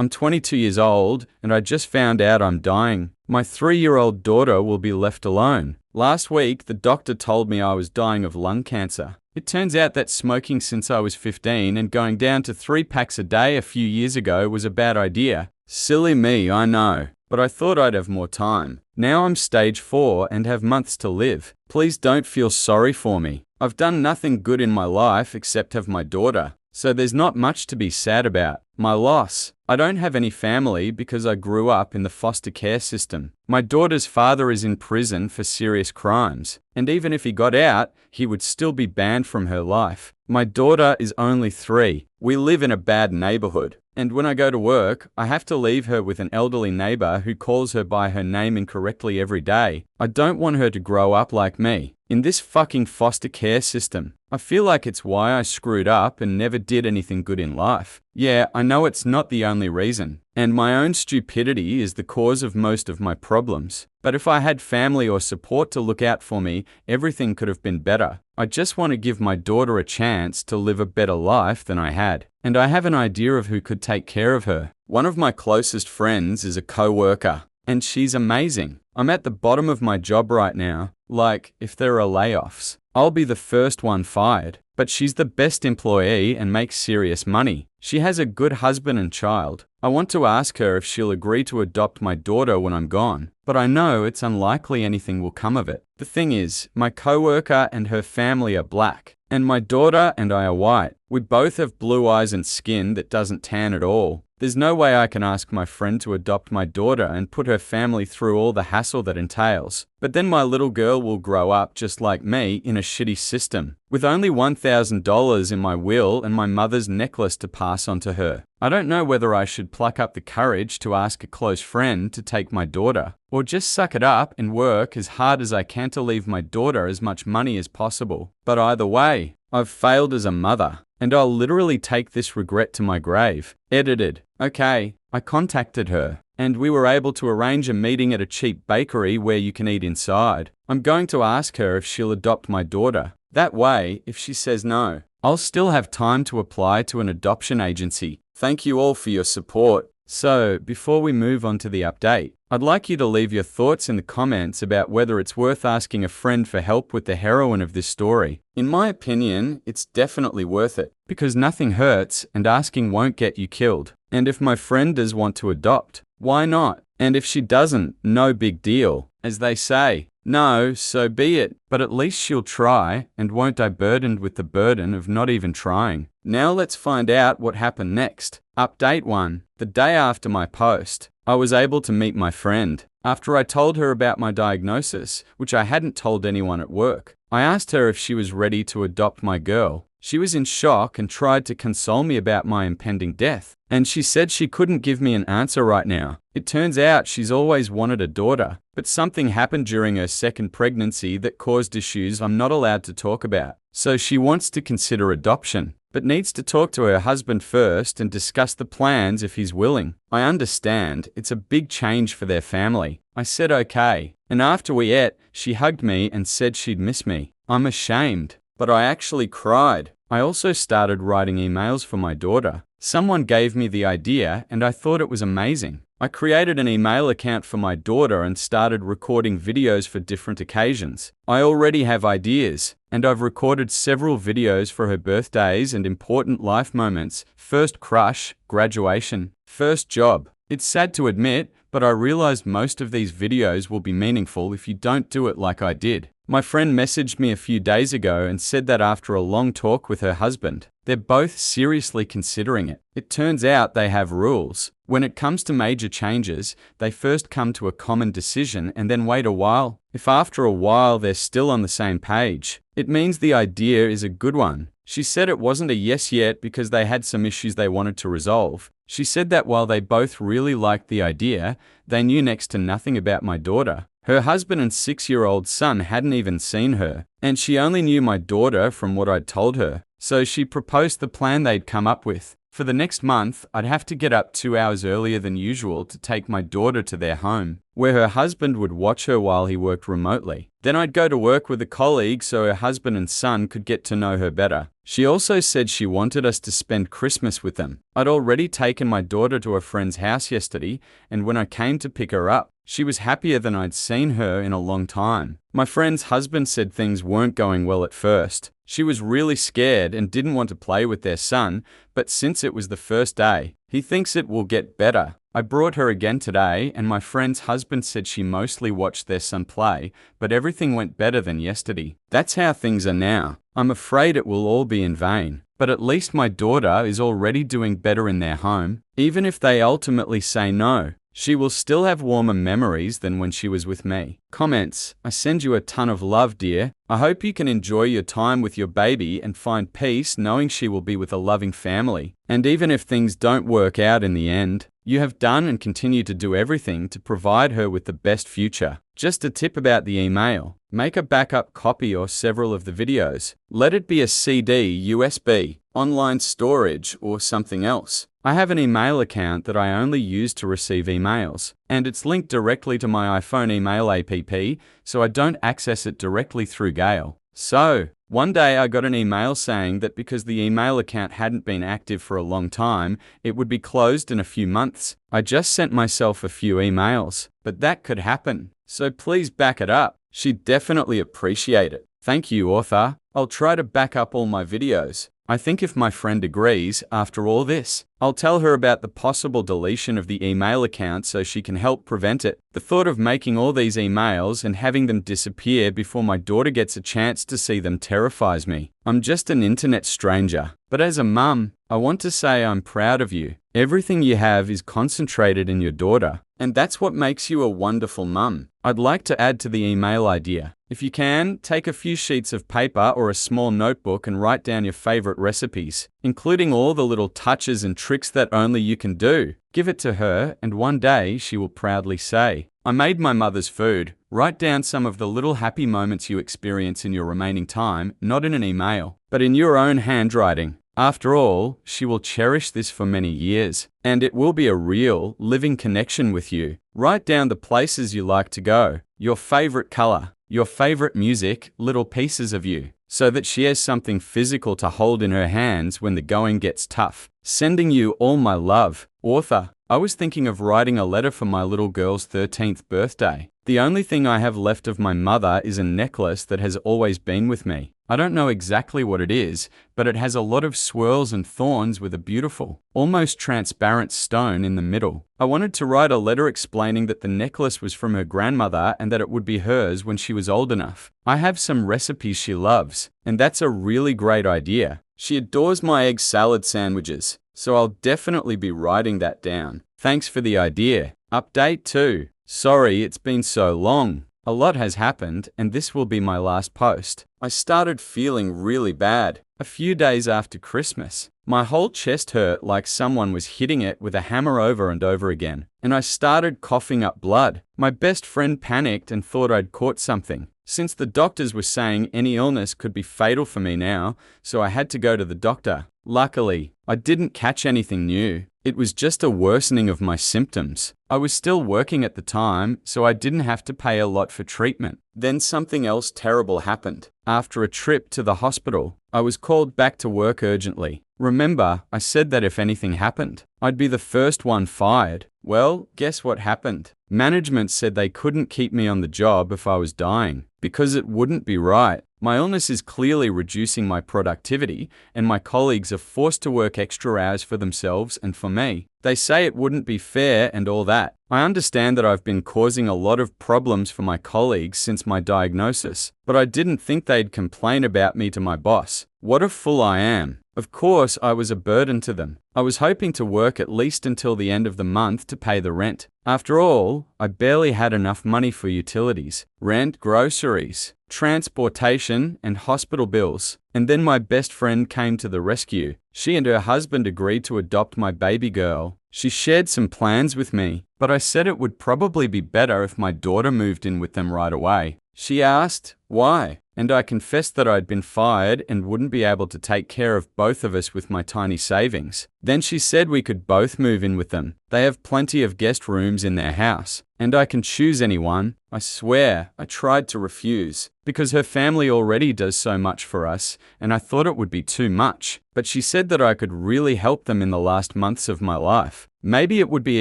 I'm 22 years old, and I just found out I'm dying. My 3-year-old daughter will be left alone. Last week, the doctor told me I was dying of lung cancer. It turns out that smoking since I was 15 and going down to 3 packs a day a few years ago was a bad idea. Silly me, I know. But I thought I'd have more time. Now I'm stage 4 and have months to live. Please don't feel sorry for me. I've done nothing good in my life except have my daughter. So there's not much to be sad about. My loss. I don't have any family because I grew up in the foster care system. My daughter's father is in prison for serious crimes. And even if he got out, he would still be banned from her life. My daughter is only 3. We live in a bad neighborhood. And when I go to work, I have to leave her with an elderly neighbor who calls her by her name incorrectly every day. I don't want her to grow up like me, in this fucking foster care system. I feel like it's why I screwed up and never did anything good in life. Yeah, I know it's not the only reason, and my own stupidity is the cause of most of my problems. But if I had family or support to look out for me, everything could have been better. I just want to give my daughter a chance to live a better life than I had. And I have an idea of who could take care of her. One of my closest friends is a co-worker, and she's amazing. I'm at the bottom of my job right now. Like, if there are layoffs, I'll be the first one fired. But she's the best employee and makes serious money. She has a good husband and child. I want to ask her if she'll agree to adopt my daughter when I'm gone, but I know it's unlikely anything will come of it. The thing is, my coworker and her family are black, and my daughter and I are white. We both have blue eyes and skin that doesn't tan at all. There's no way I can ask my friend to adopt my daughter and put her family through all the hassle that entails. But then my little girl will grow up just like me in a shitty system, with only $1,000 in my will and my mother's necklace to pass on to her. I don't know whether I should pluck up the courage to ask a close friend to take my daughter, or just suck it up and work as hard as I can to leave my daughter as much money as possible. But either way, I've failed as a mother, and I'll literally take this regret to my grave. Edited. Okay, I contacted her, and we were able to arrange a meeting at a cheap bakery where you can eat inside. I'm going to ask her if she'll adopt my daughter. That way, if she says no, I'll still have time to apply to an adoption agency. Thank you all for your support. So, before we move on to the update, I'd like you to leave your thoughts in the comments about whether it's worth asking a friend for help with the heroine of this story. In my opinion, it's definitely worth it, because nothing hurts and asking won't get you killed. And if my friend does want to adopt, why not? And if she doesn't, no big deal. As they say, no, so be it. But at least she'll try and won't die burdened with the burden of not even trying. Now let's find out what happened next. Update 1. The day after my post, I was able to meet my friend. After I told her about my diagnosis, which I hadn't told anyone at work, I asked her if she was ready to adopt my girl. She was in shock and tried to console me about my impending death. And she said she couldn't give me an answer right now. It turns out she's always wanted a daughter, but something happened during her second pregnancy that caused issues I'm not allowed to talk about. So she wants to consider adoption, but needs to talk to her husband first and discuss the plans if he's willing. I understand, it's a big change for their family. I said okay, and after we ate, she hugged me and said she'd miss me. I'm ashamed, but I actually cried. I also started writing emails for my daughter. Someone gave me the idea and I thought it was amazing. I created an email account for my daughter and started recording videos for different occasions. I already have ideas, and I've recorded several videos for her birthdays and important life moments: first crush, graduation, first job. It's sad to admit, but I realized most of these videos will be meaningful if you don't do it like I did. My friend messaged me a few days ago and said that after a long talk with her husband, they're both seriously considering it. It turns out they have rules. When it comes to major changes, they first come to a common decision and then wait a while. If after a while they're still on the same page, it means the idea is a good one. She said it wasn't a yes yet because they had some issues they wanted to resolve. She said that while they both really liked the idea, they knew next to nothing about my daughter. Her husband and 6-year-old son hadn't even seen her, and she only knew my daughter from what I'd told her. So she proposed the plan they'd come up with. For the next month, I'd have to get up 2 hours earlier than usual to take my daughter to their home, where her husband would watch her while he worked remotely. Then I'd go to work with a colleague so her husband and son could get to know her better. She also said she wanted us to spend Christmas with them. I'd already taken my daughter to a friend's house yesterday, and when I came to pick her up, she was happier than I'd seen her in a long time. My friend's husband said things weren't going well at first. She was really scared and didn't want to play with their son, but since it was the first day, he thinks it will get better. I brought her again today, and my friend's husband said she mostly watched their son play, but everything went better than yesterday. That's how things are now. I'm afraid it will all be in vain, but at least my daughter is already doing better in their home. Even if they ultimately say no, she will still have warmer memories than when she was with me. Comments: I send you a ton of love, dear. I hope you can enjoy your time with your baby and find peace knowing she will be with a loving family. And even if things don't work out in the end, you have done and continue to do everything to provide her with the best future. Just a tip about the email: make a backup copy or several of the videos. Let it be a CD, USB, online storage, or something else. I have an email account that I only use to receive emails, and it's linked directly to my iPhone email app, so I don't access it directly through Gale. So, one day I got an email saying that because the email account hadn't been active for a long time, it would be closed in a few months. I just sent myself a few emails, but that could happen, so please back it up. She'd definitely appreciate it. Thank you, author. I'll try to back up all my videos. I think if my friend agrees, after all this, I'll tell her about the possible deletion of the email account so she can help prevent it. The thought of making all these emails and having them disappear before my daughter gets a chance to see them terrifies me. I'm just an internet stranger, but as a mum, I want to say I'm proud of you. Everything you have is concentrated in your daughter, and that's what makes you a wonderful mum. I'd like to add to the email idea. If you can, take a few sheets of paper or a small notebook and write down your favorite recipes, including all the little touches and tricks that only you can do. Give it to her, and one day she will proudly say, I made my mother's food. Write down some of the little happy moments you experience in your remaining time, not in an email, but in your own handwriting. After all, she will cherish this for many years, and it will be a real, living connection with you. Write down the places you like to go, your favorite color, your favorite music, little pieces of you, so that she has something physical to hold in her hands when the going gets tough. Sending you all my love. Author. I was thinking of writing a letter for my little girl's 13th birthday. The only thing I have left of my mother is a necklace that has always been with me. I don't know exactly what it is, but it has a lot of swirls and thorns with a beautiful, almost transparent stone in the middle. I wanted to write a letter explaining that the necklace was from her grandmother and that it would be hers when she was old enough. I have some recipes she loves, and that's a really great idea. She adores my egg salad sandwiches, so I'll definitely be writing that down. Thanks for the idea. Update 2. Sorry it's been so long. A lot has happened, and this will be my last post. I started feeling really bad a few days after Christmas. My whole chest hurt like someone was hitting it with a hammer over and over again, and I started coughing up blood. My best friend panicked and thought I'd caught something, since the doctors were saying any illness could be fatal for me now, so I had to go to the doctor. Luckily, I didn't catch anything new. It was just a worsening of my symptoms. I was still working at the time, so I didn't have to pay a lot for treatment. Then something else terrible happened. After a trip to the hospital, I was called back to work urgently. Remember, I said that if anything happened, I'd be the first one fired. Well, guess what happened? Management said they couldn't keep me on the job if I was dying, because it wouldn't be right. My illness is clearly reducing my productivity, and my colleagues are forced to work extra hours for themselves and for me. They say it wouldn't be fair and all that. I understand that I've been causing a lot of problems for my colleagues since my diagnosis, but I didn't think they'd complain about me to my boss. What a fool I am. Of course, I was a burden to them. I was hoping to work at least until the end of the month to pay the rent. After all, I barely had enough money for utilities, rent, groceries, transportation, and hospital bills. And then my best friend came to the rescue. She and her husband agreed to adopt my baby girl. She shared some plans with me, but I said it would probably be better if my daughter moved in with them right away. She asked, Why? And I confessed that I'd been fired and wouldn't be able to take care of both of us with my tiny savings. Then she said we could both move in with them. They have plenty of guest rooms in their house, and I can choose anyone. I swear, I tried to refuse, because her family already does so much for us, and I thought it would be too much. But she said that I could really help them in the last months of my life. Maybe it would be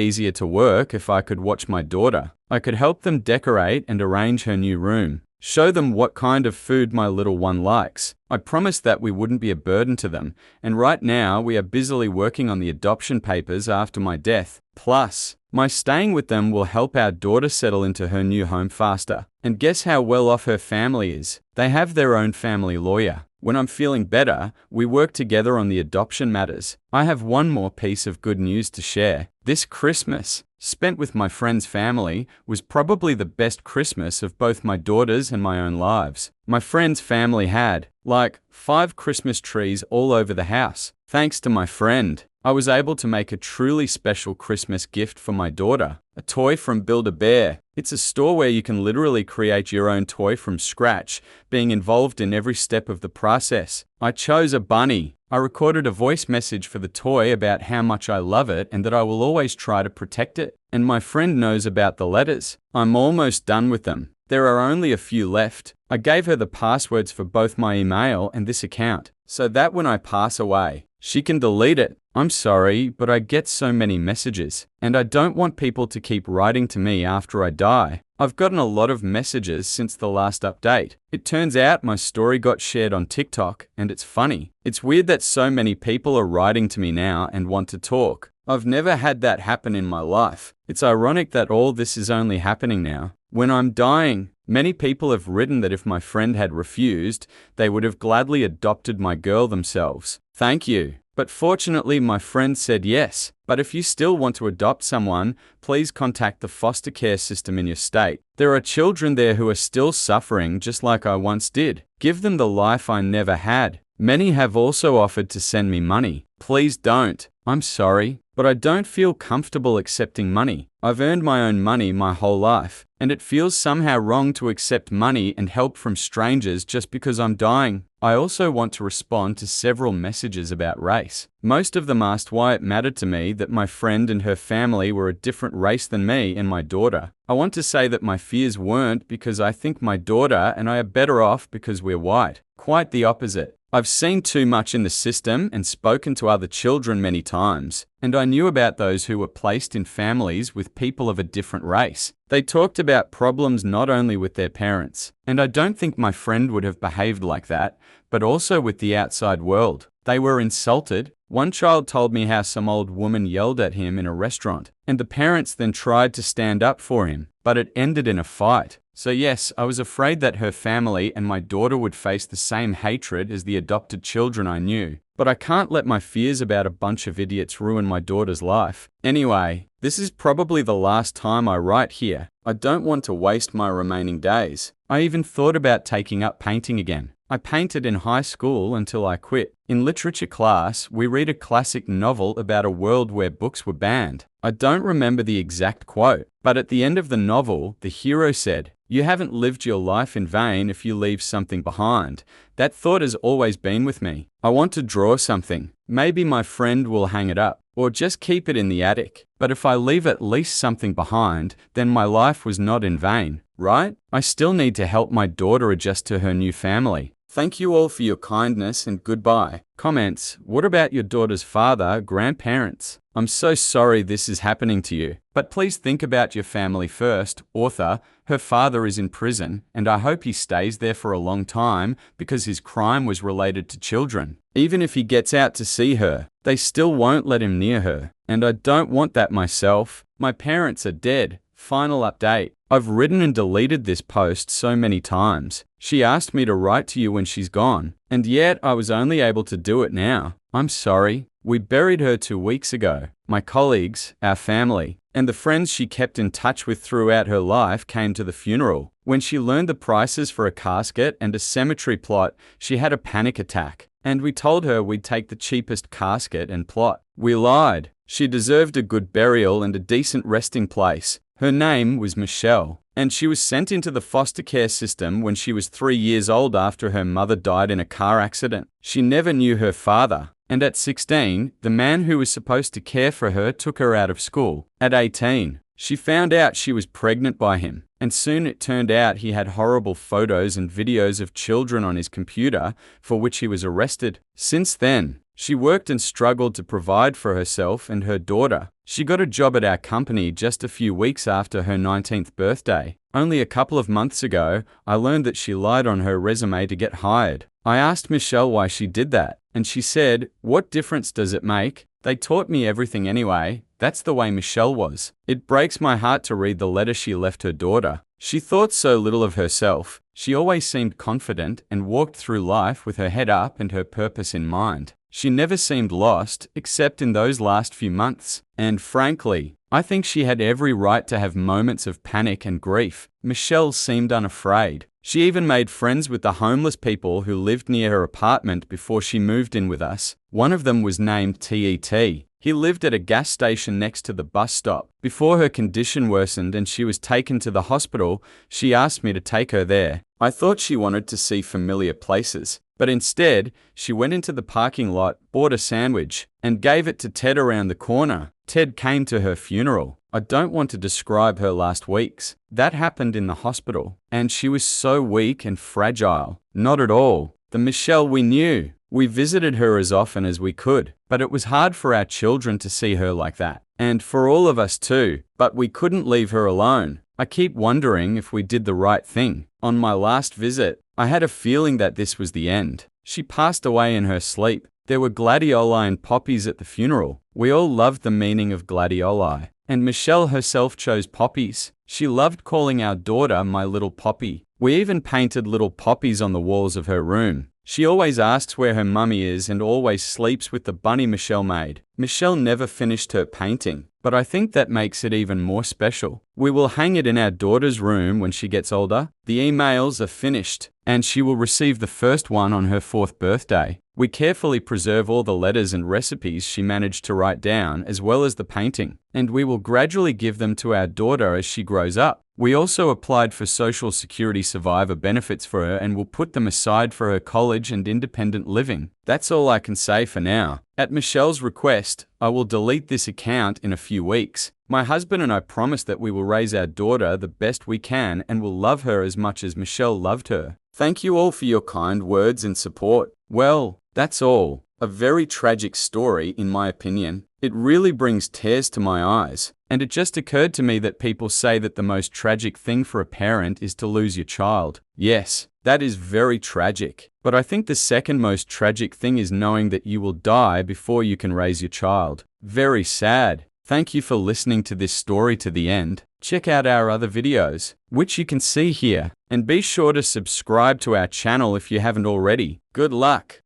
easier to work if I could watch my daughter. I could help them decorate and arrange her new room. Show them what kind of food my little one likes. I promised that we wouldn't be a burden to them, and right now we are busily working on the adoption papers after my death. Plus, my staying with them will help our daughter settle into her new home faster. And guess how well off her family is? They have their own family lawyer. When I'm feeling better, we work together on the adoption matters. I have one more piece of good news to share. This Christmas, spent with my friend's family, was probably the best Christmas of both my daughter's and my own lives. My friend's family had, like, 5 Christmas trees all over the house. Thanks to my friend, I was able to make a truly special Christmas gift for my daughter, a toy from Build-A-Bear. It's a store where you can literally create your own toy from scratch, being involved in every step of the process. I chose a bunny. I recorded a voice message for the toy about how much I love it and that I will always try to protect it. And my friend knows about the letters. I'm almost done with them. There are only a few left. I gave her the passwords for both my email and this account, so that when I pass away, she can delete it. I'm sorry, but I get so many messages, and I don't want people to keep writing to me after I die. I've gotten a lot of messages since the last update. It turns out my story got shared on TikTok, and it's funny. It's weird that so many people are writing to me now and want to talk. I've never had that happen in my life. It's ironic that all this is only happening now. When I'm dying, many people have written that if my friend had refused, they would have gladly adopted my girl themselves. Thank you. But fortunately, my friend said yes. But if you still want to adopt someone, please contact the foster care system in your state. There are children there who are still suffering just like I once did. Give them the life I never had. Many have also offered to send me money. Please don't. I'm sorry, but I don't feel comfortable accepting money. I've earned my own money my whole life, and it feels somehow wrong to accept money and help from strangers just because I'm dying. I also want to respond to several messages about race. Most of them asked why it mattered to me that my friend and her family were a different race than me and my daughter. I want to say that my fears weren't because I think my daughter and I are better off because we're white. Quite the opposite. I've seen too much in the system and spoken to other children many times, and I knew about those who were placed in families with people of a different race. They talked about problems not only with their parents, and I don't think my friend would have behaved like that, but also with the outside world. They were insulted. One child told me how some old woman yelled at him in a restaurant, and the parents then tried to stand up for him, but it ended in a fight. So yes, I was afraid that her family and my daughter would face the same hatred as the adopted children I knew. But I can't let my fears about a bunch of idiots ruin my daughter's life. Anyway, this is probably the last time I write here. I don't want to waste my remaining days. I even thought about taking up painting again. I painted in high school until I quit. In literature class, we read a classic novel about a world where books were banned. I don't remember the exact quote, but at the end of the novel, the hero said, "You haven't lived your life in vain if you leave something behind." That thought has always been with me. I want to draw something. Maybe my friend will hang it up, or just keep it in the attic. But if I leave at least something behind, then my life was not in vain, right? I still need to help my daughter adjust to her new family. Thank you all for your kindness and goodbye. Comments: what about your daughter's father, grandparents? I'm so sorry this is happening to you, but please think about your family first. Author: her father is in prison, and I hope he stays there for a long time because his crime was related to children. Even if he gets out to see her, they still won't let him near her, and I don't want that myself. My parents are dead. Final update. I've written and deleted this post so many times. She asked me to write to you when she's gone, and yet I was only able to do it now. I'm sorry. We buried her 2 weeks ago. My colleagues, our family, and the friends she kept in touch with throughout her life came to the funeral. When she learned the prices for a casket and a cemetery plot, she had a panic attack, and we told her we'd take the cheapest casket and plot. We lied. She deserved a good burial and a decent resting place. Her name was Michelle. and she was sent into the foster care system when she was 3 years old after her mother died in a car accident. She never knew her father, and at 16, the man who was supposed to care for her took her out of school. At 18, she found out she was pregnant by him, and soon it turned out he had horrible photos and videos of children on his computer, for which he was arrested. Since then, she worked and struggled to provide for herself and her daughter. She got a job at our company just a few weeks after her 19th birthday. Only a couple of months ago, I learned that she lied on her resume to get hired. I asked Michelle why she did that, and she said, "What difference does it make? They taught me everything anyway." That's the way Michelle was. It breaks my heart to read the letter she left her daughter. She thought so little of herself. She always seemed confident and walked through life with her head up and her purpose in mind. She never seemed lost, except in those last few months. And frankly, I think she had every right to have moments of panic and grief. Michelle seemed unafraid. She even made friends with the homeless people who lived near her apartment before she moved in with us. One of them was named TET. He lived at a gas station next to the bus stop. Before her condition worsened and she was taken to the hospital, she asked me to take her there. I thought she wanted to see familiar places, but instead, she went into the parking lot, bought a sandwich, and gave it to Ted around the corner. Ted came to her funeral. I don't want to describe her last weeks. That happened in the hospital, and she was so weak and fragile. Not at all the Michelle we knew. We visited her as often as we could, but it was hard for our children to see her like that. And for all of us too, but we couldn't leave her alone. I keep wondering if we did the right thing. On my last visit, I had a feeling that this was the end. She passed away in her sleep. There were gladioli and poppies at the funeral. We all loved the meaning of gladioli, and Michelle herself chose poppies. She loved calling our daughter my little poppy. We even painted little poppies on the walls of her room. She always asks where her mummy is and always sleeps with the bunny Michelle made. Michelle never finished her painting, but I think that makes it even more special. We will hang it in our daughter's room when she gets older. The emails are finished, and she will receive the first one on her 4th birthday. We carefully preserve all the letters and recipes she managed to write down, as well as the painting, and we will gradually give them to our daughter as she grows up. We also applied for Social Security survivor benefits for her and will put them aside for her college and independent living. That's all I can say for now. At Michelle's request, I will delete this account in a few weeks. My husband and I promise that we will raise our daughter the best we can and will love her as much as Michelle loved her. Thank you all for your kind words and support. Well, that's all. A very tragic story, in my opinion. It really brings tears to my eyes. And it just occurred to me that people say that the most tragic thing for a parent is to lose your child. Yes, that is very tragic. But I think the second most tragic thing is knowing that you will die before you can raise your child. Very sad. Thank you for listening to this story to the end. Check out our other videos, which you can see here. And be sure to subscribe to our channel if you haven't already. Good luck.